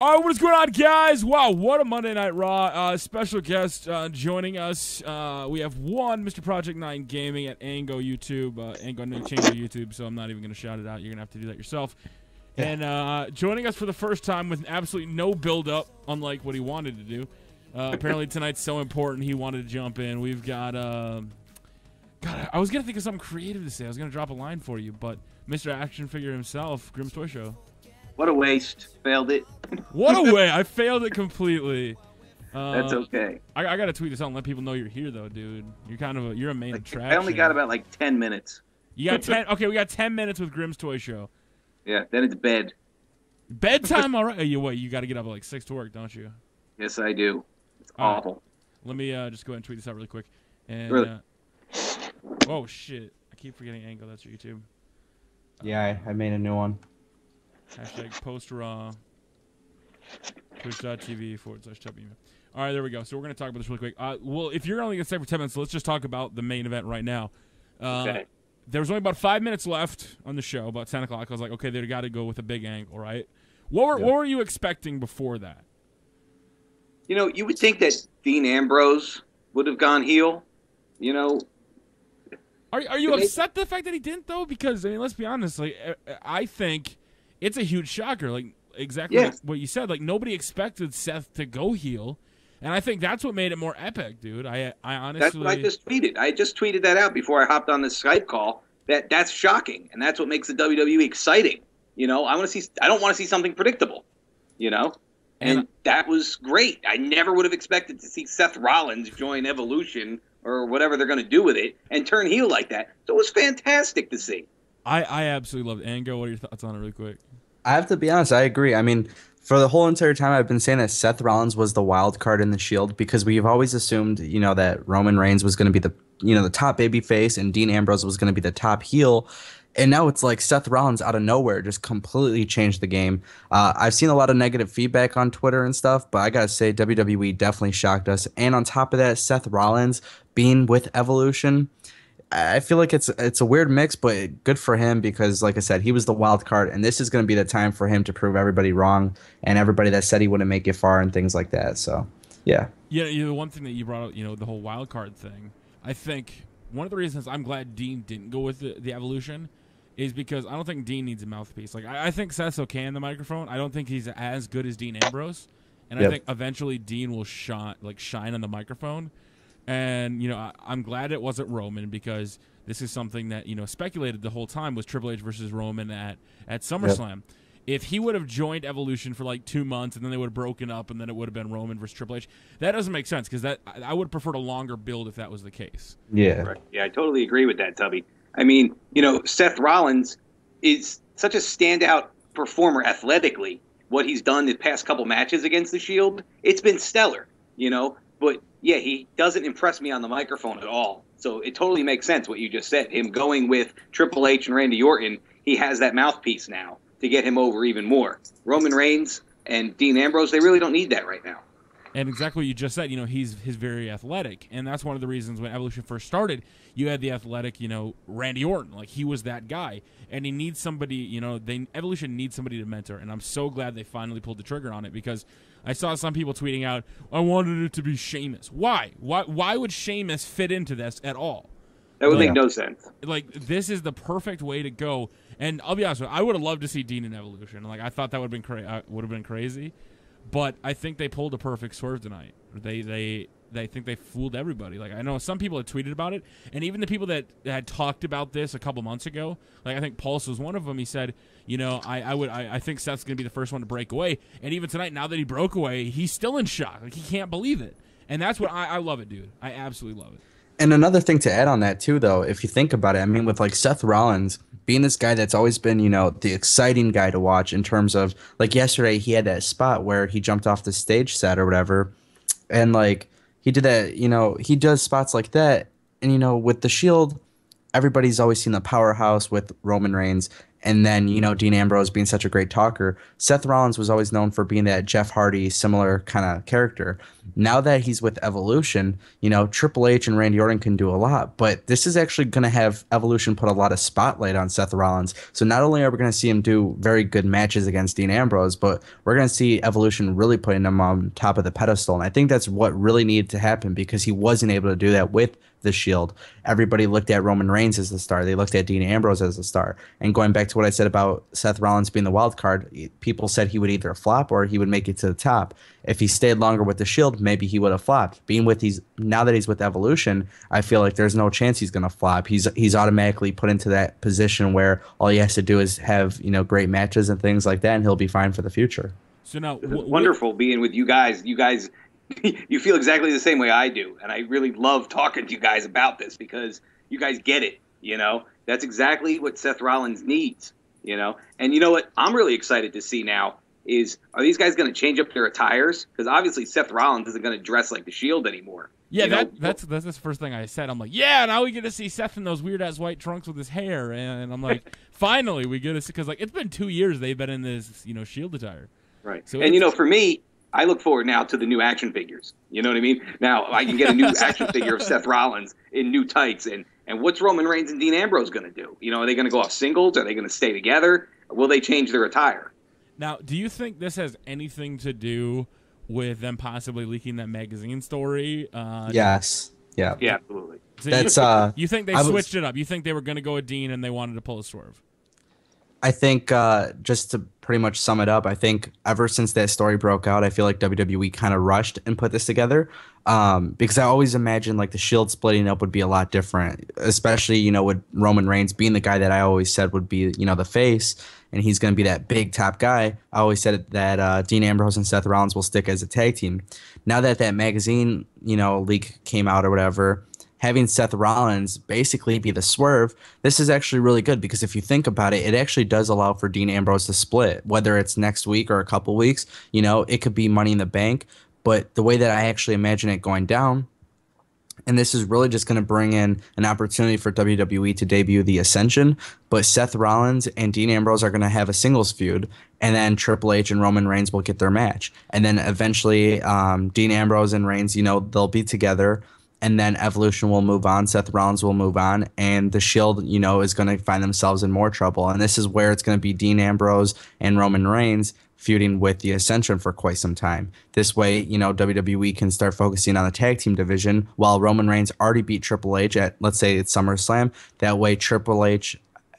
All right, what is going on, guys? Wow, what a Monday Night Raw. Special guest joining us. We have one Mr. Project 9 Gaming at Ango YouTube. Ango no change of YouTube, so I'm not even going to shout it out. You're going to have to do that yourself. Yeah. And joining us for the first time with absolutely no build-up, unlike what he wanted to do. Apparently tonight's so important, he wanted to jump in. We've got... God, I was going to think of something creative to say. I was going to drop a line for you, but Mr. Action Figure himself, GRIMSTOYSHOw. What a waste. Failed it. What a way. I failed it completely. That's okay. I got to tweet this out and let people know you're here, though, dude. You're kind of you're a main attraction. I only got about like 10 minutes. You got 10? Okay, we got 10 minutes with GRIMSTOYSHOW. Yeah, then it's bed. Bedtime, all right. You got to get up at like 6 to work, don't you? Yes, I do. It's awful. Let me just go ahead and tweet this out really quick. And, really? Oh, shit. I keep forgetting Angle. That's your YouTube. Yeah, I made a new one. Hashtag post raw. Twitch.tv/Tubby. All right, there we go. So we're going to talk about this really quick. Well, if you're only going to stay for 10 minutes, let's just talk about the main event right now. Okay. There was only about 5 minutes left on the show, about 10 o'clock. I was like, okay, they got to go with a big angle, right? What were you expecting before that? You know, you would think that Dean Ambrose would have gone heel. You know. Are you upset the fact that he didn't, though? Because, I mean, let's be honest. Like, I think it's a huge shocker. Like, exactly like what you said. Like, nobody expected Seth to go heel. And I think that's what made it more epic, dude. I honestly... That's what I just tweeted. I just tweeted that out before I hopped on this Skype call. That's shocking. And that's what makes the WWE exciting. You know, I don't want to see something predictable. You know? And that was great. I never would have expected to see Seth Rollins join Evolution or whatever they're going to do with it and turn heel like that. So it was fantastic to see. I absolutely loved it. Ango, what are your thoughts on it really quick? I have to be honest, I agree. I mean, for the whole entire time I've been saying that Seth Rollins was the wild card in the Shield because we've always assumed, you know, that Roman Reigns was going to be the top baby face and Dean Ambrose was going to be the top heel. And now it's like Seth Rollins out of nowhere just completely changed the game. I've seen a lot of negative feedback on Twitter and stuff, but I got to say WWE definitely shocked us. And on top of that, Seth Rollins being with Evolution, I feel like it's a weird mix, but good for him because, like I said, he was the wild card, and this is going to be the time for him to prove everybody wrong and everybody that said he wouldn't make it far and things like that. So, yeah. Yeah, the one thing that you brought up, you know, the whole wild card thing, I think one of the reasons I'm glad Dean didn't go with the Evolution is because I don't think Dean needs a mouthpiece. Like, I think Seth's okay in the microphone. I don't think he's as good as Dean Ambrose, and I think eventually Dean will shine on the microphone. And, you know, I'm glad it wasn't Roman because this is something that, you know, speculated the whole time was Triple H versus Roman at SummerSlam. Yep. If he would have joined Evolution for like 2 months and then they would have broken up and then it would have been Roman versus Triple H, that doesn't make sense because I would have preferred a longer build if that was the case. Yeah. Right. Yeah, I totally agree with that, Tubby. I mean, you know, Seth Rollins is such a standout performer athletically. What he's done the past couple matches against the Shield, it's been stellar, you know. But, yeah, he doesn't impress me on the microphone at all. So it totally makes sense what you just said. Him going with Triple H and Randy Orton, he has that mouthpiece now to get him over even more. Roman Reigns and Dean Ambrose, they really don't need that right now. And exactly what you just said, you know, he's very athletic. And that's one of the reasons when Evolution first started, you had the athletic, you know, Randy Orton. Like, he was that guy. And he needs somebody, you know, Evolution needs somebody to mentor. And I'm so glad they finally pulled the trigger on it because I saw some people tweeting out, I wanted it to be Sheamus. Why? Why would Sheamus fit into this at all? That would make no sense. Like, this is the perfect way to go. And I'll be honest with you, I would have loved to see Dean in Evolution. Like, I thought that would have been crazy. But I think they pulled a perfect swerve tonight. They think they fooled everybody. Like, I know some people had tweeted about it, and even the people that had talked about this a couple months ago, like I think Pulse was one of them. He said, you know, I think Seth's going to be the first one to break away. And even tonight, now that he broke away, he's still in shock. Like, he can't believe it. And that's what I love it, dude. I absolutely love it. And another thing to add on that, too, though, if you think about it, I mean, with, like, Seth Rollins being this guy that's always been, you know, the exciting guy to watch in terms of, like, yesterday he had that spot where he jumped off the stage set or whatever, and, like, he did that, you know, he does spots like that, and, you know, with the Shield, everybody's always seen the powerhouse with Roman Reigns, And then, Dean Ambrose being such a great talker. Seth Rollins was always known for being that Jeff Hardy similar kind of character. Now that he's with Evolution, Triple H and Randy Orton can do a lot, but this is actually going to have Evolution put a lot of spotlight on Seth Rollins. So not only are we going to see him do very good matches against Dean Ambrose, but we're going to see Evolution really putting him on top of the pedestal. And I think that's what really needed to happen because he wasn't able to do that with the Shield. Everybody looked at Roman Reigns as the star. They looked at Dean Ambrose as the star. And going back to what I said about Seth Rollins being the wild card, people said he would either flop or he would make it to the top. If he stayed longer with the Shield, maybe he would have flopped. Now that he's with Evolution, I feel like there's no chance he's going to flop. He's automatically put into that position where all he has to do is have great matches and things like that, and he'll be fine for the future. So now, wonderful being with you guys. You guys. You feel exactly the same way I do, and I really love talking to you guys about this because you guys get it, That's exactly what Seth Rollins needs, And you know what I'm really excited to see now is, are these guys going to change up their attires? Because obviously Seth Rollins isn't going to dress like the Shield anymore. Yeah, that's the first thing I said. I'm like, yeah, now we get to see Seth in those weird-ass white trunks with his hair, and I'm like, finally we get to see, because it's been 2 years they've been in this, Shield attire. Right, so and for me, I look forward now to the new action figures. You know what I mean? Now I can get a new action figure of Seth Rollins in new tights. And what's Roman Reigns and Dean Ambrose going to do? Are they going to go off singles? Are they going to stay together? Or will they change their attire? Now, do you think this has anything to do with them possibly leaking that magazine story? Yes. Yeah. Yeah, absolutely. So That's you think they switched it up? You think they were going to go with Dean and they wanted to pull a swerve? I think just to pretty much sum it up, I think ever since that story broke out, I feel like WWE kind of rushed and put this together because I always imagined like the Shield splitting up would be a lot different, especially, with Roman Reigns being the guy that I always said would be, the face, and he's going to be that big top guy. I always said that Dean Ambrose and Seth Rollins will stick as a tag team. Now that magazine, leak came out or whatever, having Seth Rollins basically be the swerve, this is actually really good because if you think about it, it actually does allow for Dean Ambrose to split, whether it's next week or a couple weeks. It could be Money in the Bank, but the way that I actually imagine it going down, and this is really just going to bring in an opportunity for WWE to debut the Ascension, but Seth Rollins and Dean Ambrose are going to have a singles feud, and then Triple H and Roman Reigns will get their match. And then eventually Dean Ambrose and Reigns, they'll be together. And then Evolution will move on, Seth Rollins will move on, and the Shield, is going to find themselves in more trouble. And this is where it's going to be Dean Ambrose and Roman Reigns feuding with the Ascension for quite some time. This way, WWE can start focusing on the tag team division while Roman Reigns already beat Triple H at, let's say, it's SummerSlam. That way, Triple H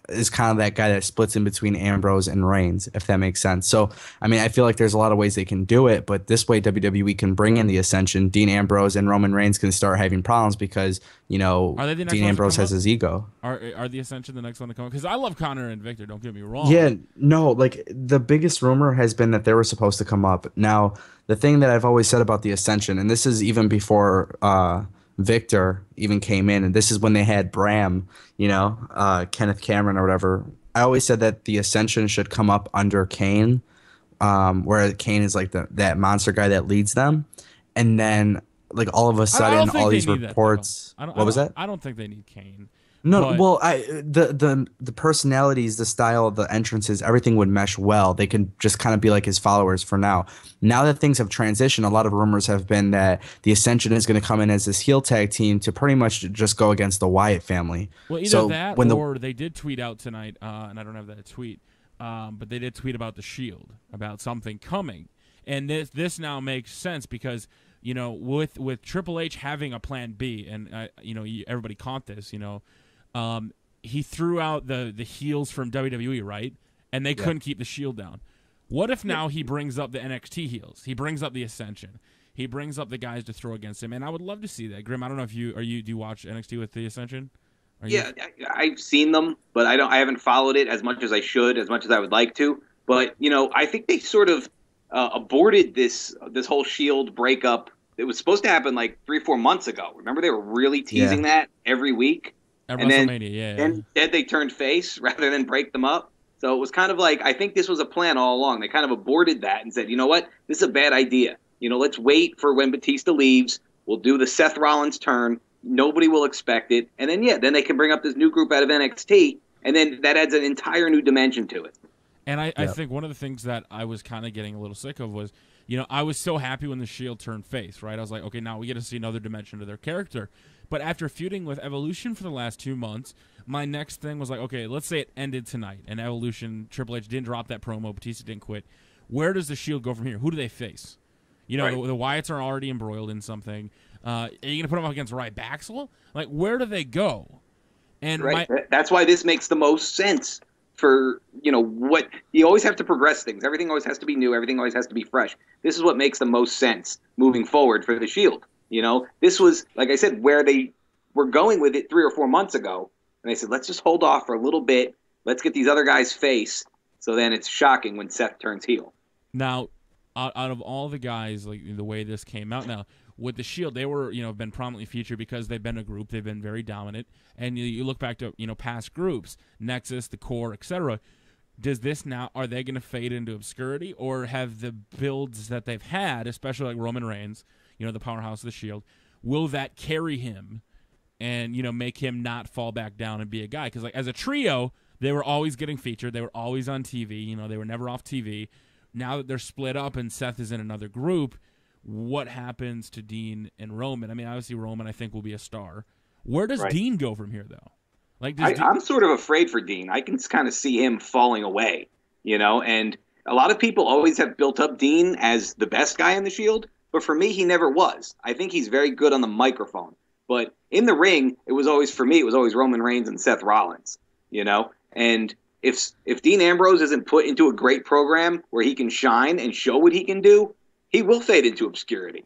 is kind of that guy that splits in between Ambrose and Reigns, if that makes sense. So, I feel like there's a lot of ways they can do it, but this way WWE can bring in the Ascension. Dean Ambrose and Roman Reigns can start having problems because, Dean Ambrose has his ego. Are the Ascension the next one to come up? Because I love Connor and Victor, don't get me wrong. Yeah, no, the biggest rumor has been that they were supposed to come up. Now, the thing that I've always said about the Ascension, and this is even before Victor even came in, and this is when they had Bram, Kenneth Cameron or whatever. I always said that the Ascension should come up under Kane, where Kane is like that monster guy that leads them, and then all of a sudden all these reports. What was that? I don't think they need Kane. No, well, the personalities, the style, the entrances, everything would mesh well. They could just kind of be like his followers for now. Now that things have transitioned, a lot of rumors have been that the Ascension is going to come in as this heel tag team to pretty much just go against the Wyatt family. Well, either that or they did tweet out tonight, and I don't have that tweet, but they did tweet about the Shield, about something coming. And this now makes sense because, with Triple H having a plan B, and, everybody caught this, he threw out the heels from WWE, right? And they couldn't keep the Shield down. What if now he brings up the NXT heels? He brings up the Ascension. He brings up the guys to throw against him, and I would love to see that. Grim, I don't know if do you watch NXT with the Ascension? Yeah, I've seen them, but I haven't followed it as much as I should, as much as I would like to. But I think they sort of aborted this whole Shield breakup. It was supposed to happen like 3-4 months ago. Remember, they were really teasing that every week. At and WrestleMania, then instead they turned face rather than break them up. So it was kind of like, I think this was a plan all along. They kind of aborted that and said, you know what, this is a bad idea. Let's wait for when Batista leaves. We'll do the Seth Rollins turn. Nobody will expect it. And then, then they can bring up this new group out of NXT. And then that adds an entire new dimension to it. And I think one of the things that I was kind of getting a little sick of was, I was so happy when the Shield turned face, right? I was like, okay, now we get to see another dimension to their character. But after feuding with Evolution for the last 2 months, my next thing was like, okay, let's say it ended tonight, and Evolution, Triple H didn't drop that promo, Batista didn't quit. Where does the Shield go from here? Who do they face? Right. The Wyatts are already embroiled in something. Are you going to put them up against Ryback? Like, where do they go? And that's why this makes the most sense for, what you always have to progress things. Everything always has to be new. Everything always has to be fresh. This is what makes the most sense moving forward for the Shield. This was, like I said, where they were going with it 3 or 4 months ago. And they said, let's just hold off for a little bit. Let's get these other guys face. So then it's shocking when Seth turns heel. Now, out of all the guys, like the way this came out now, with the Shield, they were, been prominently featured because they've been a group. They've been very dominant. And you look back to, past groups, Nexus, the Core, etc. Does this now, are they going to fade into obscurity? Or have the builds that they've had, especially like Roman Reigns, the powerhouse of the Shield, will that carry him and, make him not fall back down and be a guy? Because like as a trio, they were always getting featured. They were always on TV. They were never off TV. Now that they're split up and Seth is in another group, what happens to Dean and Roman? I mean, obviously Roman, I think, will be a star. Where does Dean go from here, though? Like, I'm sort of afraid for Dean. I can kind of see him falling away, and a lot of people always have built up Dean as the best guy in the Shield, but for me, he never was. I think he's very good on the microphone, but in the ring, it was always Roman Reigns and Seth Rollins, and if Dean Ambrose isn't put into a great program where he can shine and show what he can do, he will fade into obscurity.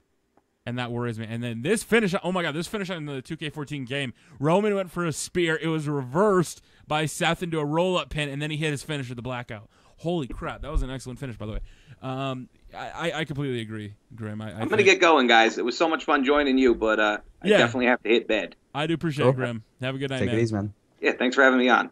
And that worries me. And then this finish, oh my God, this finish on the 2K14 game, Roman went for a spear. It was reversed by Seth into a roll-up pin, and then he hit his finish with the blackout. Holy crap, that was an excellent finish, by the way. I completely agree, Grim. I'm going to get going, guys. It was so much fun joining you, but I definitely have to hit bed. I do appreciate it, Grim. Have a good night, man. Take it easy, man. Yeah, thanks for having me on.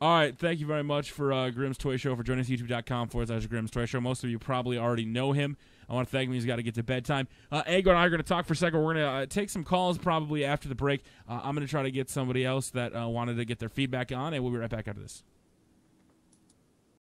All right, thank you very much for Grim's Toy Show, for joining us, youtube.com/Grim's Toy Show. Most of you probably already know him. I want to thank him. He's got to get to bedtime. Ego and I are going to talk for a second. We're going to take some calls probably after the break. I'm going to try to get somebody else that wanted to get their feedback on, and we'll be right back after this.